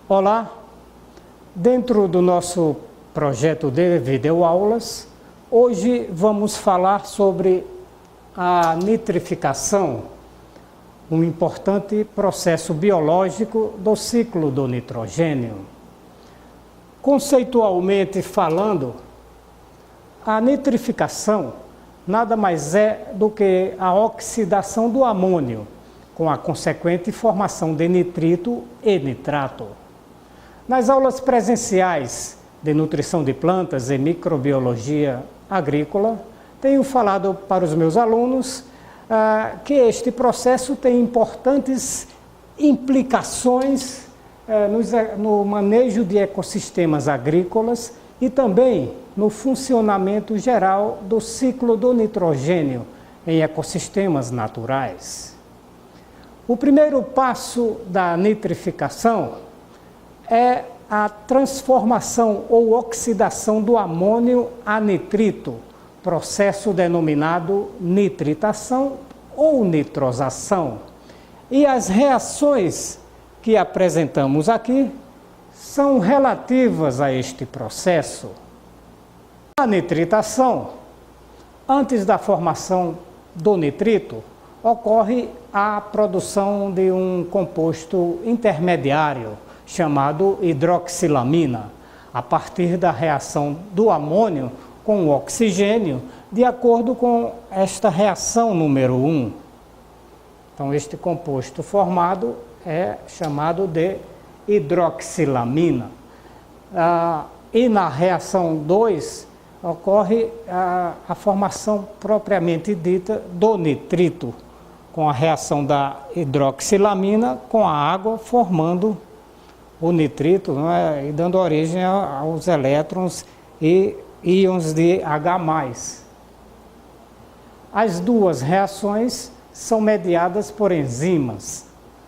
Olá, dentro do nosso projeto de videoaulas, hoje vamos falar sobre a nitrificação, um importante processo biológico do ciclo do nitrogênio. Conceitualmente falando, a nitrificação nada mais é do que a oxidação do amônio, com a consequente formação de nitrito e nitrato. Nas aulas presenciais de nutrição de plantas e microbiologia agrícola, tenho falado para os meus alunos que este processo tem importantes implicações no manejo de ecossistemas agrícolas e também no funcionamento geral do ciclo do nitrogênio em ecossistemas naturais. O primeiro passo da nitrificação é a transformação ou oxidação do amônio a nitrito, processo denominado nitritação ou nitrosação. E as reações que apresentamos aqui são relativas a este processo. A nitritação, antes da formação do nitrito, ocorre a produção de um composto intermediário, chamado hidroxilamina, a partir da reação do amônio com o oxigênio, de acordo com esta reação número 1. Então, este composto formado é chamado de hidroxilamina. E na reação 2, ocorre a formação propriamente dita do nitrito, com a reação da hidroxilamina com a água, formando o nitrito, não é? E dando origem aos elétrons e íons de H+. As duas reações são mediadas por enzimas,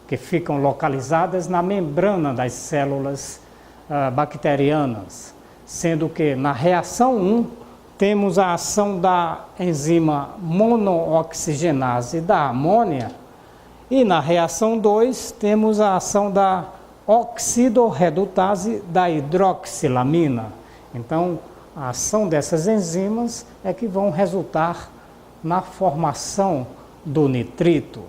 que ficam localizadas na membrana das células bacterianas, sendo que na reação 1 temos a ação da enzima monooxigenase da amônia e na reação 2 temos a ação da oxidorredutase da hidroxilamina. Então, a ação dessas enzimas é que vão resultar na formação do nitrito.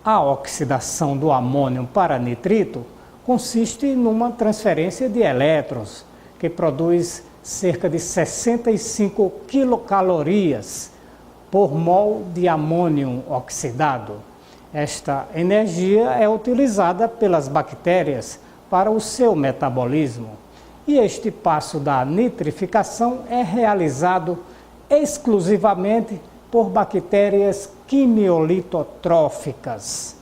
A oxidação do amônio para nitrito consiste numa transferência de elétrons, que produz cerca de 65 quilocalorias por mol de amônio oxidado. Esta energia é utilizada pelas bactérias para o seu metabolismo. E este passo da nitrificação é realizado exclusivamente por bactérias quimiolitotróficas,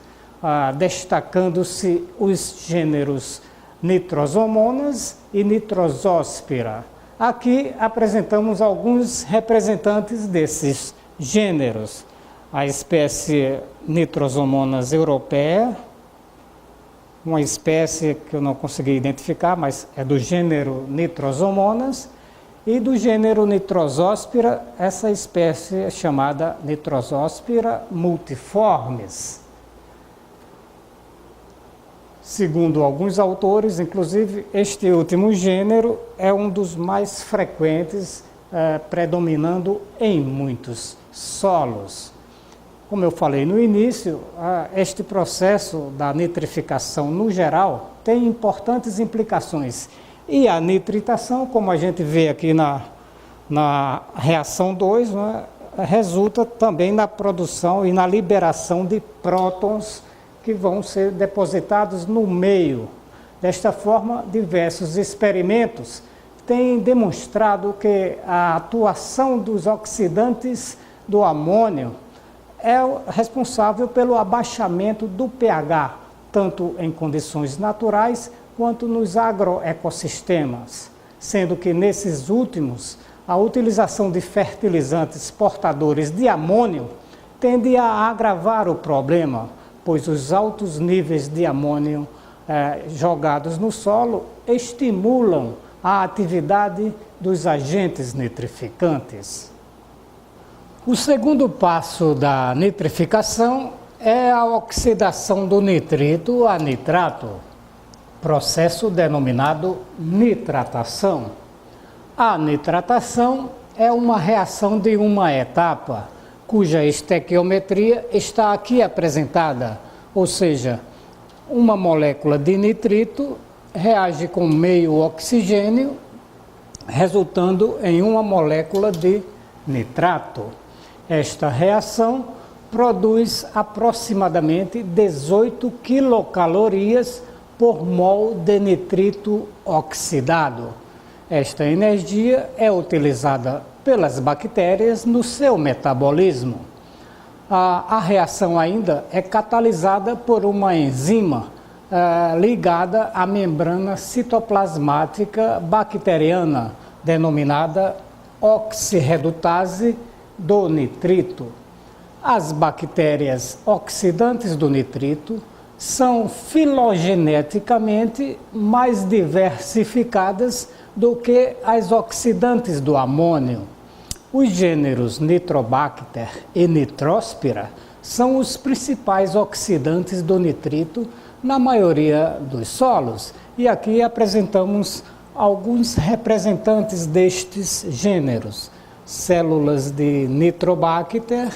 destacando-se os gêneros Nitrosomonas e Nitrosóspira. Aqui apresentamos alguns representantes desses gêneros. A espécie Nitrosomonas europaea, uma espécie que eu não consegui identificar, mas é do gênero Nitrosomonas, e do gênero Nitrosóspira, essa espécie é chamada Nitrosóspira multiformes. Segundo alguns autores, inclusive, este último gênero é um dos mais frequentes, predominando em muitos solos. Como eu falei no início, este processo da nitrificação, no geral, tem importantes implicações. E a nitritação, como a gente vê aqui na reação 2, resulta também na produção e na liberação de prótons que vão ser depositados no meio. Desta forma, diversos experimentos têm demonstrado que a atuação dos oxidantes do amônio é responsável pelo abaixamento do pH, tanto em condições naturais quanto nos agroecossistemas, sendo que nesses últimos, a utilização de fertilizantes portadores de amônio tende a agravar o problema, pois os altos níveis de amônio jogados no solo estimulam a atividade dos agentes nitrificantes. O segundo passo da nitrificação é a oxidação do nitrito a nitrato. processo denominado nitratação. A nitratação é uma reação de uma etapa, cuja estequiometria está aqui apresentada, ou seja, uma molécula de nitrito reage com meio oxigênio, resultando em uma molécula de nitrato. Esta reação produz aproximadamente 18 quilocalorias por mol de nitrito oxidado. Esta energia é utilizada pelas bactérias no seu metabolismo. A reação ainda é catalisada por uma enzima ligada à membrana citoplasmática bacteriana, denominada oxirredutase do nitrito. As bactérias oxidantes do nitrito são filogeneticamente mais diversificadas do que as oxidantes do amônio. Os gêneros Nitrobacter e Nitrospira são os principais oxidantes do nitrito na maioria dos solos, e aqui apresentamos alguns representantes destes gêneros: células de Nitrobacter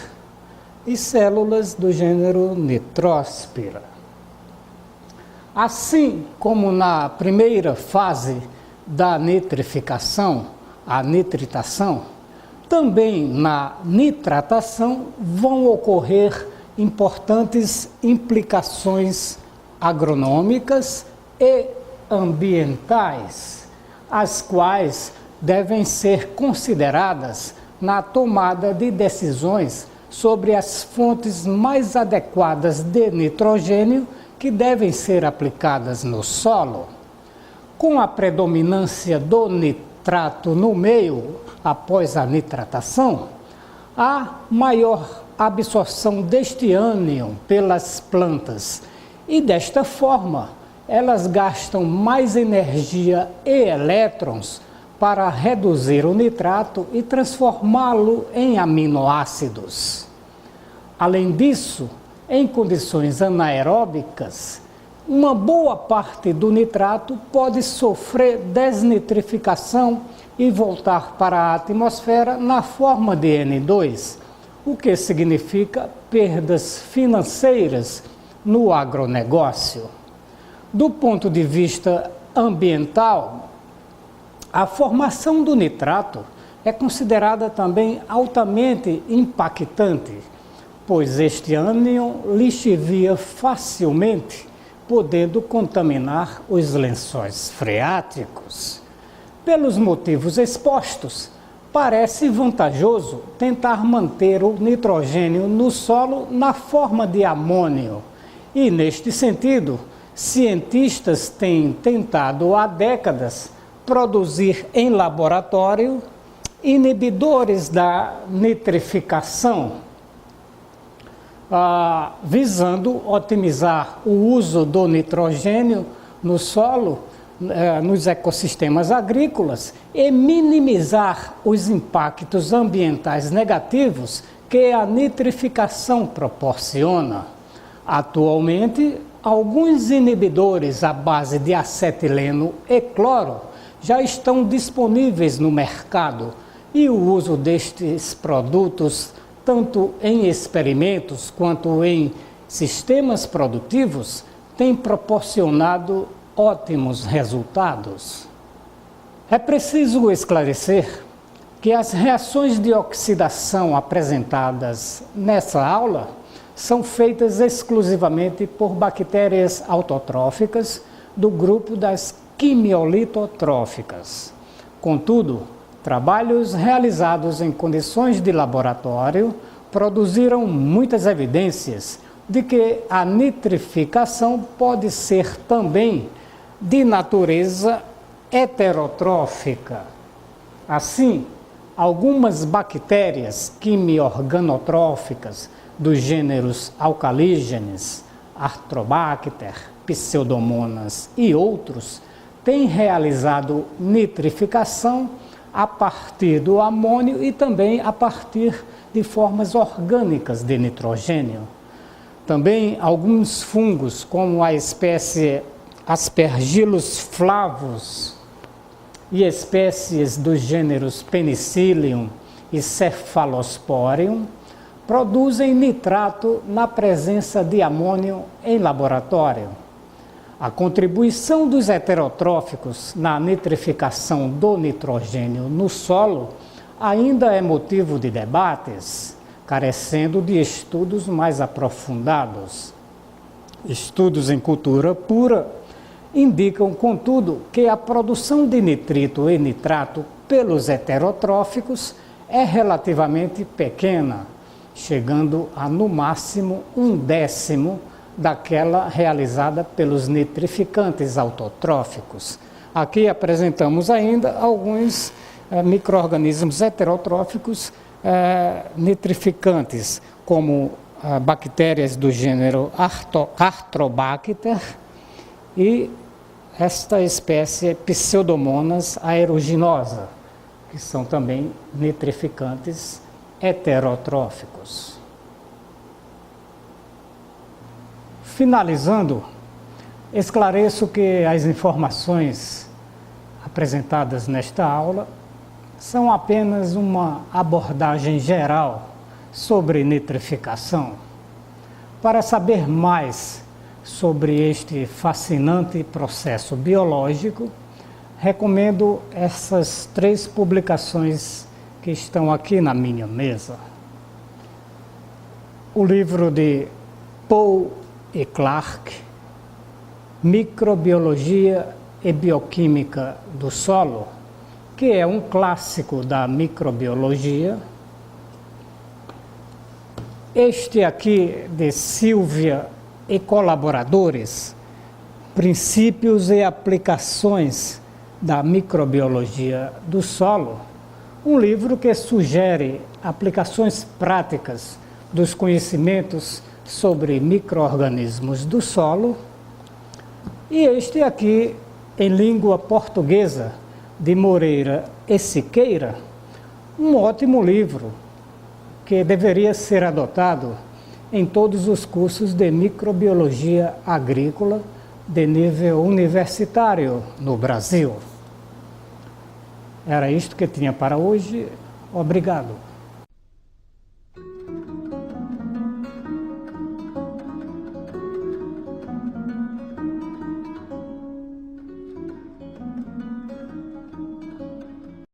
e células do gênero Nitrospira. Assim como na primeira fase da nitrificação, a nitritação, também na nitratação vão ocorrer importantes implicações agronômicas e ambientais, as quais devem ser consideradas na tomada de decisões sobre as fontes mais adequadas de nitrogênio que devem ser aplicadas no solo. Com a predominância do nitrato no meio após a nitratação, há maior absorção deste ânion pelas plantas e, desta forma, elas gastam mais energia e elétrons para reduzir o nitrato e transformá-lo em aminoácidos. Além disso, em condições anaeróbicas, uma boa parte do nitrato pode sofrer desnitrificação e voltar para a atmosfera na forma de N2, o que significa perdas financeiras no agronegócio. Do ponto de vista ambiental, a formação do nitrato é considerada também altamente impactante, pois este ânion lixivia facilmente, podendo contaminar os lençóis freáticos. Pelos motivos expostos, parece vantajoso tentar manter o nitrogênio no solo na forma de amônio. E, neste sentido, cientistas têm tentado há décadas produzir em laboratório inibidores da nitrificação, visando otimizar o uso do nitrogênio no solo, nos ecossistemas agrícolas e minimizar os impactos ambientais negativos que a nitrificação proporciona. Atualmente, alguns inibidores à base de acetileno e cloro já estão disponíveis no mercado, e o uso destes produtos, tanto em experimentos quanto em sistemas produtivos, tem proporcionado ótimos resultados. É preciso esclarecer que as reações de oxidação apresentadas nessa aula são feitas exclusivamente por bactérias autotróficas do grupo das quimiolitotróficas. Contudo, trabalhos realizados em condições de laboratório produziram muitas evidências de que a nitrificação pode ser também de natureza heterotrófica. Assim, algumas bactérias quimiorganotróficas dos gêneros Alcalígenes, Arthrobacter, Pseudomonas e outros têm realizado nitrificação a partir do amônio e também a partir de formas orgânicas de nitrogênio. Também alguns fungos, como a espécie Aspergillus flavus e espécies dos gêneros Penicillium e Cephalosporium produzem nitrato na presença de amônio em laboratório. A contribuição dos heterotróficos na nitrificação do nitrogênio no solo ainda é motivo de debates, carecendo de estudos mais aprofundados. Estudos em cultura pura indicam, contudo, que a produção de nitrito e nitrato pelos heterotróficos é relativamente pequena, chegando a, no máximo, 1/10 daquela realizada pelos nitrificantes autotróficos. Aqui apresentamos ainda alguns micro-organismos heterotróficos nitrificantes, como bactérias do gênero Arthrobacter e esta espécie Pseudomonas aeruginosa, que são também nitrificantes heterotróficos. Finalizando, esclareço que as informações apresentadas nesta aula são apenas uma abordagem geral sobre nitrificação. Para saber mais sobre este fascinante processo biológico, recomendo essas 3 publicações que estão aqui na minha mesa. O livro de Paul e Clark, Microbiologia e Bioquímica do Solo, que é um clássico da microbiologia. Este aqui de Silvia e colaboradores, Princípios e Aplicações da Microbiologia do Solo, um livro que sugere aplicações práticas dos conhecimentos sobre micro-organismos do solo. E este aqui, em língua portuguesa, de Moreira e Siqueira, um ótimo livro que deveria ser adotado em todos os cursos de microbiologia agrícola de nível universitário no Brasil. Era isto que tinha para hoje. Obrigado.